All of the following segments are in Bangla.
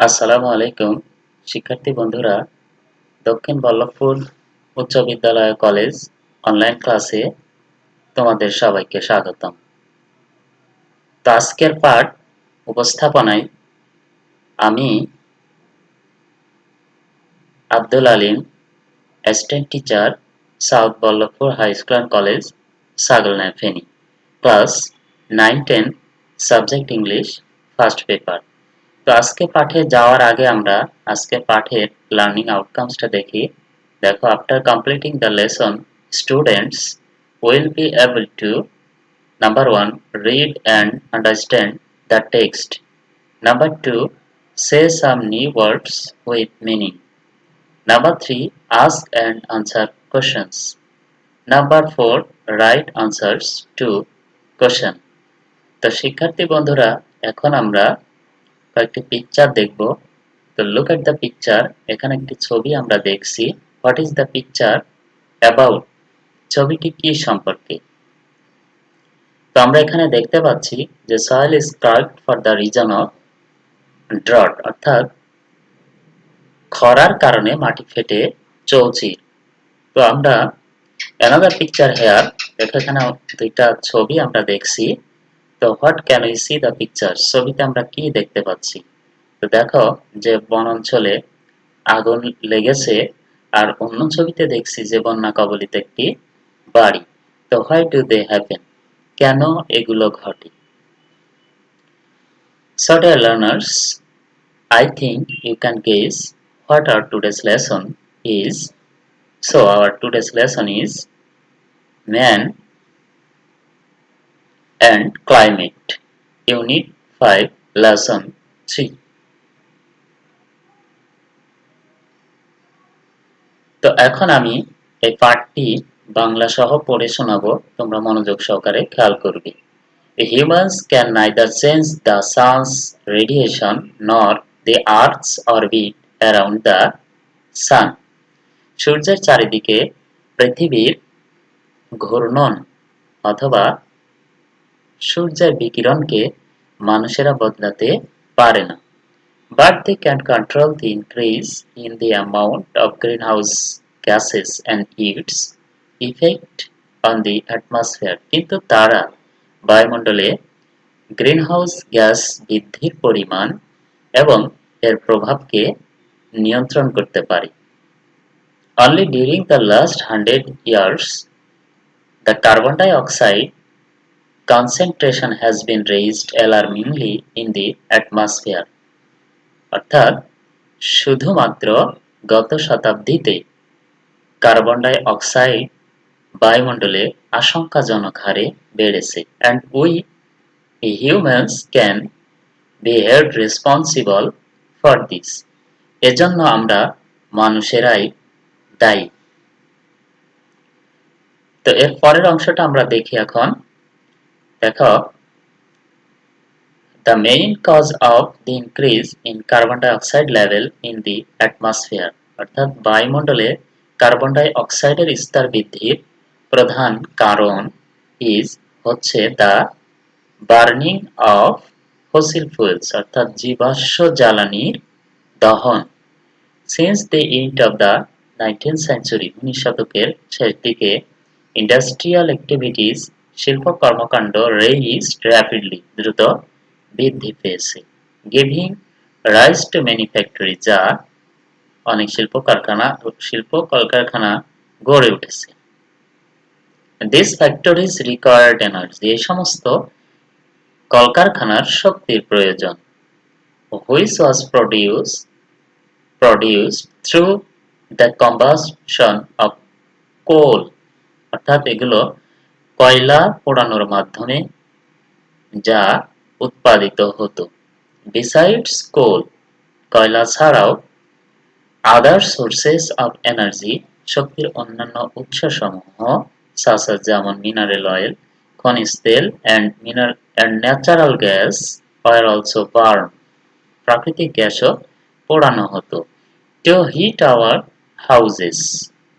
আসসালামু আলাইকুম শিক্ষার্থী বন্ধুরা, দক্ষিণ বল্লভপুর উচ্চ বিদ্যালয় কলেজ অনলাইন ক্লাসে তোমাদের সবাইকে স্বাগতম। তো আজকের পাঠ উপস্থাপনায় আমি Abdul Alim, assistant teacher, south Ballabhpur high school and college, Chhagalnaiya Feni, class 9-10, subject English, first paper. তো আজকে পাঠে যাওয়ার আগে আমরা আজকে পাঠের লার্নিং আউটকামসটা দেখি। দেখো, after completing the lesson, students will be able to number 1 read and understand the text, number 2 say some new words with meaning, number 3 ask and answer questions, number 4 write answers to question. তো শিক্ষার্থী বন্ধুরা, এখন আমরা কয়েকটি পিকচার দেখব। তো লুক এট দ্য পিকচার। এখানে একটি ছবি আমরা দেখছি। What is the picture about? ছবিটি কি সম্পর্কে? তো আমরা এখানে দেখতে পাচ্ছি যে soil is curved for the reason of drought, অর্থাৎ খরার কারণে মাটি ফেটে চৌচির। তো আমরা অ্যানাদার পিকচার হেয়ার, দেখো এখানে দুইটা ছবি আমরা দেখছি। তো what can we see the picture? ছবিতে আমরা কি দেখতে পাচ্ছি? তো দেখো যে বনাঞ্চলে আগুন লেগেছে, আর অন্য ছবিতে দেখছি যে বন্যা কবলিত একটি বাড়ি। তো হোয়াই ডু দে হ্যাপেন? কেন এগুলো ঘটে? So dear learners, I think you can guess what our today's lesson is. So our today's lesson is Man and Climate, Unit 5, Lesson 3. তো এখন আমি এই পাঠটি বাংলা সহ পড়ে শোনাবো, তোমরা মনোযোগ সহকারে খেয়াল করবে। Humans can neither change the sun's radiation nor the earth's orbit around the sun. সূর্যের চারিদিকে পৃথিবীর ঘূর্ণন অথবা সূর্যের বিকিরণকে মানুষেরা বদলাতে পারে না। But they can control the increase in the amount of greenhouse gases and its effect on the atmosphere. কিন্তু তারা বায়ুমণ্ডলে গ্রিনহাউস গ্যাস বৃদ্ধির পরিমাণ এবং এর প্রভাবকে নিয়ন্ত্রণ করতে পারে। Only during the last 100 years, the carbon dioxide concentration has been raised alarmingly in the atmosphere. অর্থাৎ শুধুমাত্র গত শতাব্দীতে কার্বন ডাই অক্সাইড বায়ুমণ্ডলে আশঙ্কাজনক হারে বেড়েছে। And we humans can be held responsible for this. এজন্য আমরা মানুষেরাই দায়ী। তো এর পরের অংশটা আমরা দেখি এখন। দেখো, the main cause of the increase in carbon dioxide level in the atmosphere, অর্থাৎ বায়ুমণ্ডলে কার্বন ডাই অক্সাইডের স্তর বৃদ্ধির প্রধান কারণ হচ্ছে the burning of fossil fuels, অর্থাৎ জীবাশ্ম জ্বালানির দহন। Since the end of the 19th century, 19 শতকের শেষ দিকে ইন্ডাস্ট্রিয়াল অ্যাক্টিভিটিস, শিল্প কর্মকাণ্ড raised rapidly, দ্রুত বৃদ্ধি পেয়েছে, giving rise to many factory, যা অনেক শিল্প কলকারখানা গড়ে উঠেছে। দিস ফ্যাক্টরিজ রিকোয়ার্ড এনার্জি, এই সমস্ত কলকারখানার শক্তির প্রয়োজন। Which was produced through the combustion of coal, অর্থাৎ এগুলো কয়লা পোড়ানোর মাধ্যমে যা উৎপাদিত হতো। Besides coal, কয়লা ছাড়াও other sources of energy, শক্তির অন্যান্য উৎসসমূহ such as যেমন mineral oil, খনিজ তেল and natural gas were also burned, প্রাকৃতিক গ্যাসও পোড়ানো হতো। To heat our houses,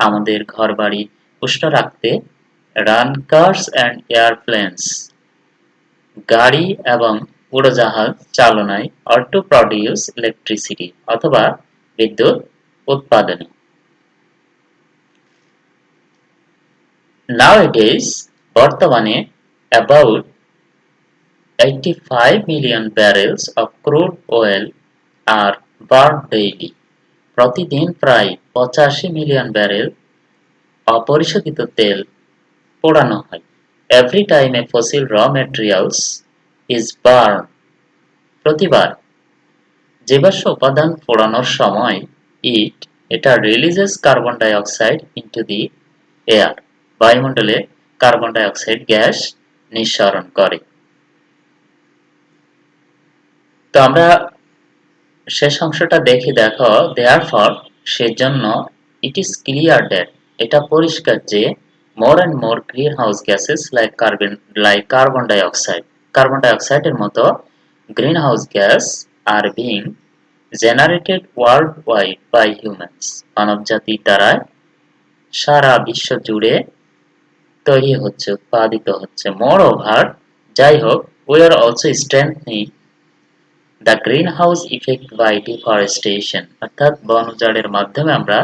আমাদের ঘরবাড়ি উষ্ণ রাখতে। Run cars and airplanes, গাড়ি এবং উড়োজাহাজ চালনায় or to produce electricity অথবা বিদ্যুৎ উৎপাদনে। Nowadays বর্তমানে about 85 million barrels of crude oil are burned daily. প্রতিদিন প্রায় 85 মিলিয়ন ব্যারেল অপরিশোধিত তেল পোড়ানো হয়। Every time a fossil raw materials is burned, প্রতিবার জীবাশ্ম উপাদান পোড়ানোর সময় এটা releases carbon dioxide into the air, বায়ুমণ্ডলে কার্বন ডাই অক্সাইড গ্যাস নিঃসরণ করে। তো আমরা শেষ অংশটা দেখো therefore সেজন্য it is clear that এটা পরিষ্কার যে more and more greenhouse gases like carbon dioxide এর মতো greenhouse gas are being generated worldwide by humans, মানবজাতির দ্বারা সারা বিশ্ব জুড়ে তৈরি হচ্ছে, উৎপাদিত হচ্ছে। moreover যাই হোক we are also strengthening the greenhouse effect by deforestation, অর্থাৎ বন উজাড়ের মাধ্যমে আমরা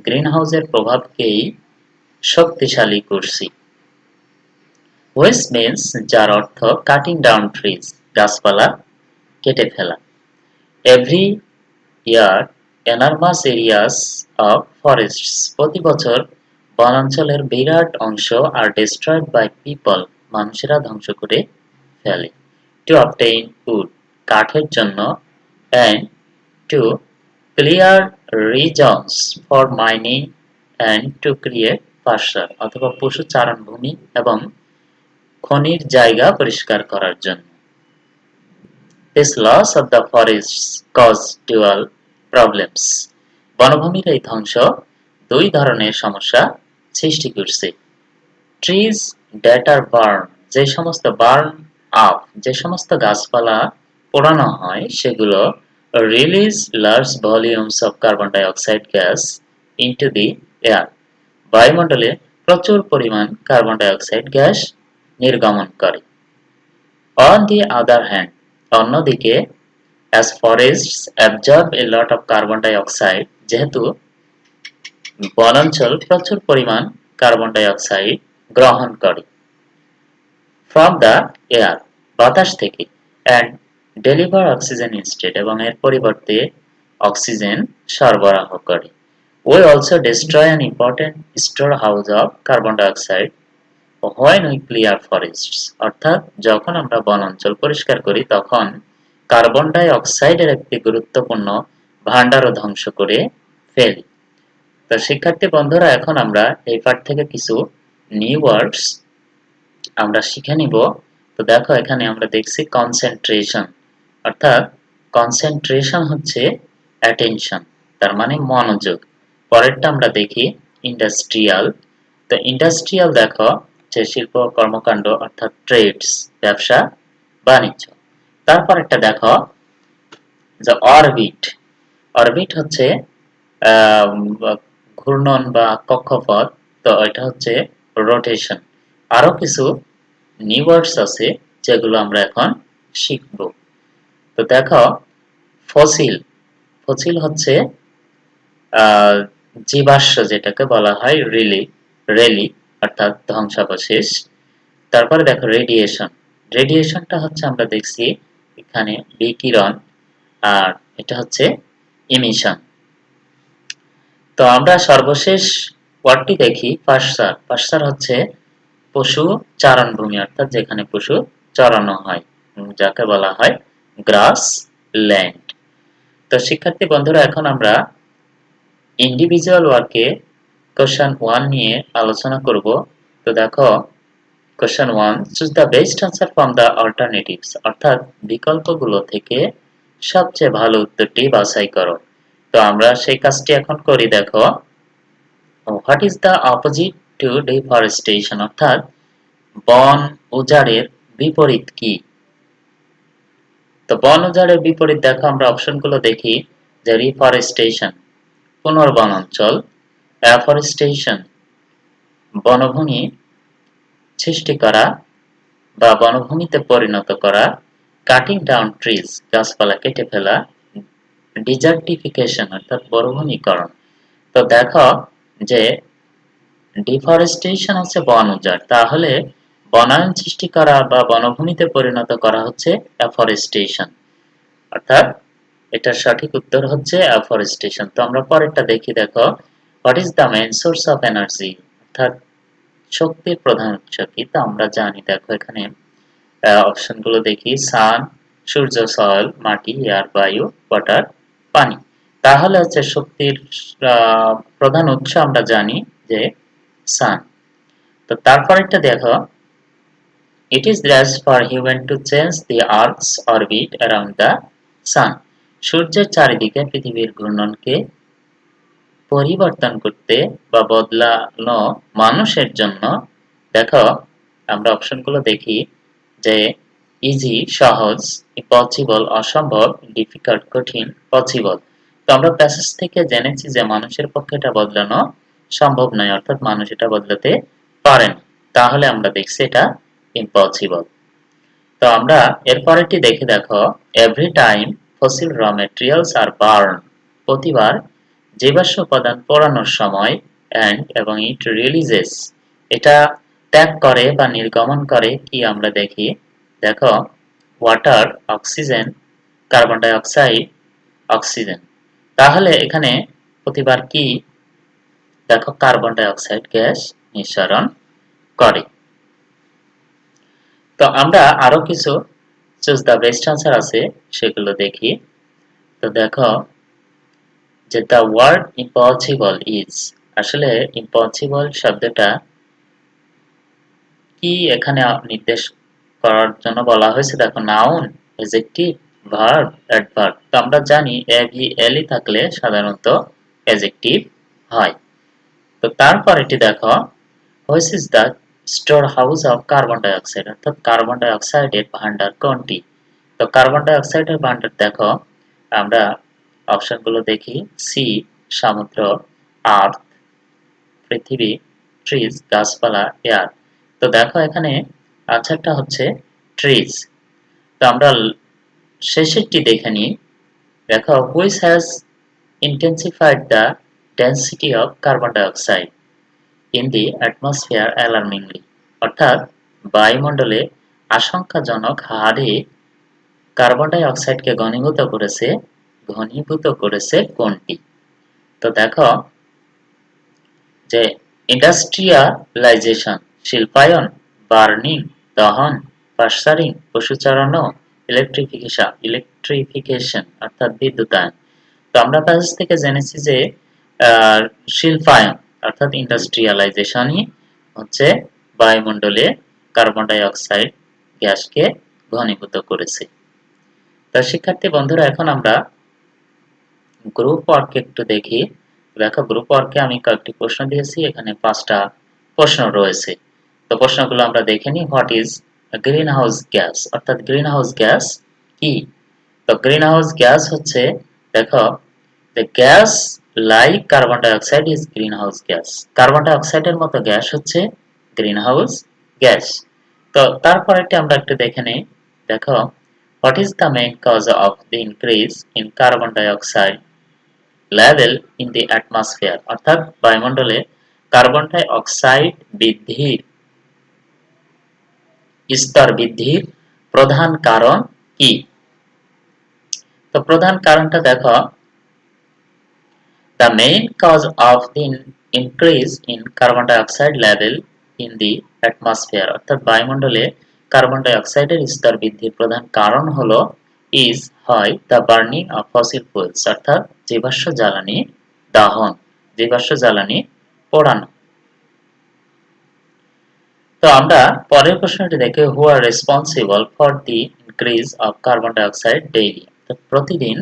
গ্রিনহাউসের প্রভাবকেই শক্তিশালী করছি। ওয়েস্ট মিন্স যার অর্থ কাটিং ডাউন ট্রিজ, গাছপালা কেটে ফেলা। Every year enormous areas of forests, প্রতি বছর বনাঞ্চলের বিরাট অংশ আর ডিস্ট্রয়েড বাই পিপল, মানুষেরা ধ্বংস করে ফেলে। টু অবটেইন উড, কাঠের জন্য, and to clear regions for mining and to create pasture, অথবা পশু চারণ ভূমি এবং খনির জায়গা পরিষ্কার করার জন্য। This loss of the forests cause dual problems, বনভূমির এই ধ্বংস দুই ধরনের সমস্যা সৃষ্টি করছে। Trees that are burned, যে সমস্ত burn up, যে সমস্ত গাছপালা পোড়ানো হয় সেগুলো release large volumes of carbon dioxide gas into the air, বায়ুমণ্ডলে প্রচুর পরিমাণ কার্বন ডাই অক্সাইড গ্যাস নির্গমন করে। On the other hand, অন্যদিকে as forests absorb a lot of carbon dioxide, যেহেতু বনাঞ্চল প্রচুর পরিমাণ কার্বন ডাই অক্সাইড গ্রহণ করে from the air, বাতাস থেকে, and deliver oxygen instead, এবং এর পরিবর্তে অক্সিজেন সরবরাহ করে। We also destroy an important storehouse of carbon dioxide when we clear forests, অর্থাৎ যখন আমরা বনাঞ্চল পরিষ্কার করি তখন কার্বন ডাই অক্সাইডের একটি গুরুত্বপূর্ণ ভাণ্ডারও ধ্বংস করে ফেলি। তো শিক্ষার্থী বন্ধুরা, এখন আমরা এই পাঠ থেকে কিছু নিউ ওয়ার্ডস আমরা শিখে নিব। তো দেখো এখানে আমরা দেখছি কনসেন্ট্রেশন, অর্থাৎ কনসেন্ট্রেশন হচ্ছে অ্যাটেনশন, তার মানে মনোযোগ। পরেরটা আমরা দেখি ইন্ডাস্ট্রিয়াল। তো ইন্ডাস্ট্রিয়াল দেখো যে শিল্প কর্মকাণ্ড, অর্থাৎ ট্রেডস, ব্যবসা বাণিজ্য। তারপরেরটা দেখো যে অরবিট। অরবিট হচ্ছে ঘূর্ণন বা কক্ষপথ, তো এটা হচ্ছে রোটেশন। আরো কিছু নিউ ওয়ার্ডস আছে যেগুলো আমরা এখন শিখব। তো দেখো ফসিল। ফসিল হচ্ছে জীবাশ্ম, যেটাকে বলা হয় রেলি, অর্থাৎ ধ্বংসাবশেষ। তারপরে দেখো রেডিয়েশন। রেডিয়েশনটা হচ্ছে আমরা দেখছি এখানে বিকিরণ, আর এটা হচ্ছে ইমিশন। তো আমরা সর্বশেষ ওয়ার্ডটি দেখি পাশ্চার। পাশ্চার হচ্ছে পশু চারণ ভূমি, অর্থাৎ যেখানে পশু চরানো হয়, যাকে বলা হয় গ্রাস ল্যান্ড। তো শিক্ষার্থী বন্ধুরা, এখন আমরা ইন্ডিভিজুয়াল ওয়ার্কে কোশ্চেন 1 নিয়ে আলোচনা করব। তো দেখো question 1, choose the best answer from the alternatives, অর্থাৎ বিকল্পগুলো থেকে সবচেয়ে ভালো উত্তরটি বাছাই করো। তো আমরা সেই কাজটি এখন করি। দেখো what is the opposite to deforestation, অর্থাৎ বন উজাড়ের বিপরীত কি? তো বন উজাড়ের বিপরীত দেখো আমরা অপশনগুলো দেখি যে রিফরেস্টেশন পুনর্বনাঞ্চল, অ্যাফরেস্টেশন বনভূমি সৃষ্টি করা বা বনভূমিতে পরিণত করা, কাটিং ডাউন ট্রিজ, গাছপালা কেটে ফেলা, ডিজার্টিফিকেশন অর্থাৎ মরুভূমিকরণ। তো দেখো যে ডিফরেস্টেশন হচ্ছে বন উজাড়, তাহলে বনায়ন সৃষ্টি করা বা বনভূমিতে পরিণত করা হচ্ছে অ্যাফরেস্টেশন, অর্থাৎ এটার সঠিক উত্তর হচ্ছে অ্যাফরেস্টেশন। তো আমরা পরেরটা দেখি, দেখো what is the main source of energy, অর্থাৎ শক্তির প্রধান উৎস কি। তো আমরা জানি, দেখো এখানে অপশনগুলো দেখি, সান, সূর্য, সয়েল, মাটি, এয়ার, বায়ু, ওয়াটার, পানি। তাহলে হচ্ছে শক্তির প্রধান উৎস আমরা জানি যে সান। তো তারপরেরটা দেখো, it is just for human to change the earth's orbit around the sun. সূর্যের চারিদিকে পৃথিবীর ঘূর্ণনকে পরিবর্তন করতে বা বদলানো মানুষের জন্য, দেখো আমরা অপশনগুলো দেখি যে ইজি সহজ, ইম্পসিবল অসম্ভব, ডিফিকাল্ট কঠিন, পসিবল। তো আমরা প্যাসেজ থেকে জেনেছি যে মানুষের পক্ষে এটা বদলানো সম্ভব নয়, অর্থাৎ মানুষ এটা বদলাতে পারেন। তাহলে আমরা দেখছি এটা ইম্পসিবল। তো আমরা এরপরেরটি দেখে, দেখো every time fossil raw materials are burn, প্রতিবার জীবাশ্ম উপাদান পোড়ানোর সময় এবং ইট রিলিজেস, এটা ত্যাগ করে বা নির্গমন করে কি আমরা দেখি, দেখো water oxygen, carbon die oxide, oxygen. তাহলে এখানে প্রতিবার কি, দেখো কার্বন ডাই অক্সাইড গ্যাস নিঃসরণ করে। তো আমরা আরো কিছু চুজ দ্য বেস্ট আনসার আছে, সেগুলো দেখি। তো দেখো যে দ্য ওয়ার্ড ইম্পসিবল ইজ, আসলে ইম্পসিবল শব্দটা কি এখানে নির্দেশ করার জন্য বলা হয়েছে, দেখো নাউন, অ্যাডজেক্টিভ, ভার্ব, অ্যাডভার্ব। তো আমরা জানি এ ভি এল ই থাকলে সাধারণত অ্যাডজেক্টিভ হয়। তো তারপর এটি দেখো what is the store house of carbon dioxide, অর্থাৎ কার্বন ডাই অক্সাইডের ভান্ডার কোনটি। তো কার্বন ডাই অক্সাইডের ভান্ডার দেখো আমরা অপশনগুলো দেখি, সি সমুদ্র, আর্থ পৃথিবী, ট্রিজ গাছপালা, এয়ার। তো দেখো এখানে আনসারটা হচ্ছে ট্রিজ। তো আমরা শেষেরটি দেখে নিই, দেখো which has intensified the density of carbon dioxide in the atmosphere alarmingly, অর্থাৎ বায়ুমণ্ডলে আশঙ্কাজনক হারে কার্বন ডাই অক্সাইডকে ঘনীভূত করেছে কোনটি। তো দেখো যে ইন্ডাস্ট্রিয়ালাইজেশন, শিল্পায়ন, বার্নিং দহন, পাশ্চারিং পশু চড়ানো, ইলেকট্রিফিকেশন অর্থাৎ বিদ্যুতায়ন। তো আমরা কাছ থেকে জেনেছি যে শিল্পায়ন অর্থাৎ ইন্ডাস্ট্রিয়ালাইজেশনই হচ্ছে বায়ুমণ্ডলে কার্বন ডাই অক্সাইড গ্যাসকে ঘনীভূত করেছে। তো শিক্ষার্থী বন্ধুরা, এখন আমরা গ্রুপ ওয়ার্ক একটু দেখি। দেখো গ্রুপ ওয়ার্কে আমি কয়েকটি প্রশ্ন দিয়েছি, এখানে 5টা প্রশ্ন রয়েছে। তো প্রশ্নগুলো আমরা দেখে নিই। What is green house gas, অর্থাৎ গ্রিন হাউস গ্যাস কি। তো গ্রিন হাউস গ্যাস হচ্ছে, দেখো the gas like carbon dioxide is greenhouse gas, carbon ডাই অক্সাইডের মতো গ্যাস হচ্ছে গ্রিনহাউস গ্যাস। তো তারপরেরটি আমরা একটু দেখে নেই। দেখো what is the main cause of the increase in carbon dioxide level in the atmosphere, অর্থাৎ বায়ুমণ্ডলে কার্বন ডাই অক্সাইড স্তর বৃদ্ধির প্রধান কারণ কি। তো প্রধান কারণটা দেখো, the main cause of the increase in carbon dioxide level in the atmosphere, অর্থাৎ বায়ুমণ্ডলে কার্বন ডাই অক্সাইডের স্তর বৃদ্ধির প্রধান কারণ হলো is হয় the burning of fossil fuels, অর্থাৎ জীবাশ্ম জ্বালানি দহন, জীবাশ্ম জ্বালানি পোড়ানো। তো আমরা পরের প্রশ্নটি দেখি, who are responsible for the increase of carbon dioxide daily, অর্থাৎ প্রতিদিন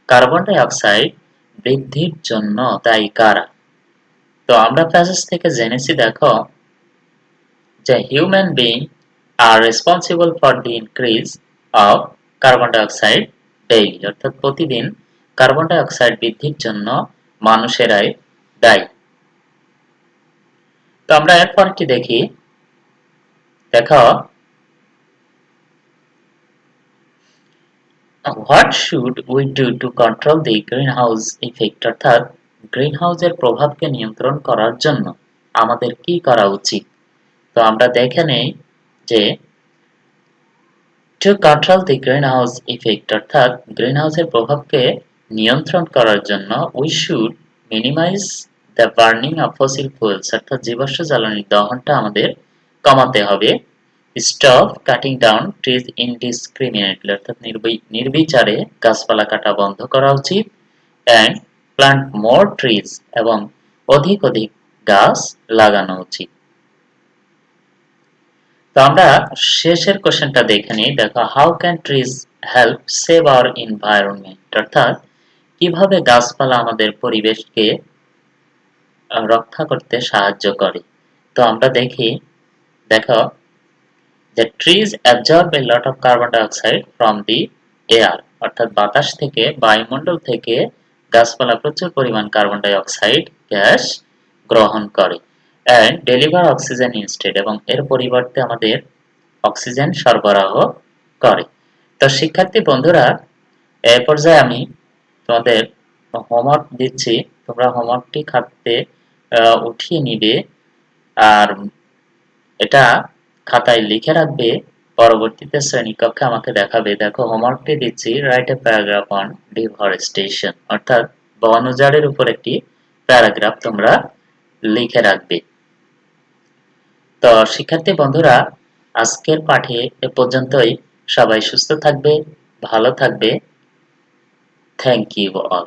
কার্বন ডাই অক্সাইড বৃদ্ধির জন্য দায়ী কারা। তো আমরা প্যাসেজ থেকে জেনেছি, দেখো যে human being are responsible for the increase of carbon dioxide daily, অর্থাৎ প্রতিদিন কার্বন ডাই অক্সাইড বৃদ্ধির জন্য মানুষেরাই দায়ী। তো আমরা এরপরটি দেখি, দেখো what should we do to control the green house effect, অর্থাৎ গ্রিন হাউসের প্রভাবকে নিয়ন্ত্রণ করার জন্য আমাদের কি করা উচিত। তো আমরা দেখে নেই যে to control the green house effect, অর্থাৎ গ্রিন হাউসের প্রভাবকে নিয়ন্ত্রণ করার জন্য we should minimize the burning of fossil fuels, অর্থাৎ জীবাশ্ম জ্বালানির দহনটা আমাদের কমাতে হবে। Stop cutting down trees indiscriminately, অর্থাৎ নির্বিচারে গাছপালা কাটা বন্ধ করা উচিত। অ্যান্ড প্লান্ট মোর ট্রিজ, এবং অধিক অধিক গাছ লাগানো উচিত। তো আমরা শেষের কোশ্চেনটা দেখে নিই। দেখো, how can trees help save our environment, অর্থাৎ কিভাবে গাছপালা আমাদের পরিবেশকে রক্ষা করতে সাহায্য করে। তো আমরা দেখো যে trees absorb A lot of carbon dioxide from the air, অর্থাৎ বাতাস থেকে, বায়ুমণ্ডল থেকে গাছপালা প্রচুর পরিমাণ কার্বন ডাই অক্সাইড গ্যাস গ্রহণ করে। অ্যান্ড ডেলিভার অক্সিজেন ইনস্টেড, এবং এর পরিবর্তে আমাদের অক্সিজেন সরবরাহ করে। তো শিক্ষার্থী বন্ধুরা, এ পর্যায়ে আমি তোমাদের হোমওয়ার্ক দিচ্ছি, তোমরা হোমওয়ার্কটি খাতাতে উঠিয়ে নিবে, আর এটা খাতায় লিখে রাখবে, পরবর্তীতে শ্রেণীকক্ষে আমাকে দেখাবে। দেখো, হোমওয়ার্কটি দিচ্ছি, write a paragraph on deforestation, অর্থাৎ বন উজাড়ের উপর একটি প্যারাগ্রাফ তোমরা লিখে রাখবে। তো শিক্ষার্থী বন্ধুরা, আজকের পাঠে এ পর্যন্তই। সবাই সুস্থ থাকবে, ভালো থাকবে। Thank you all.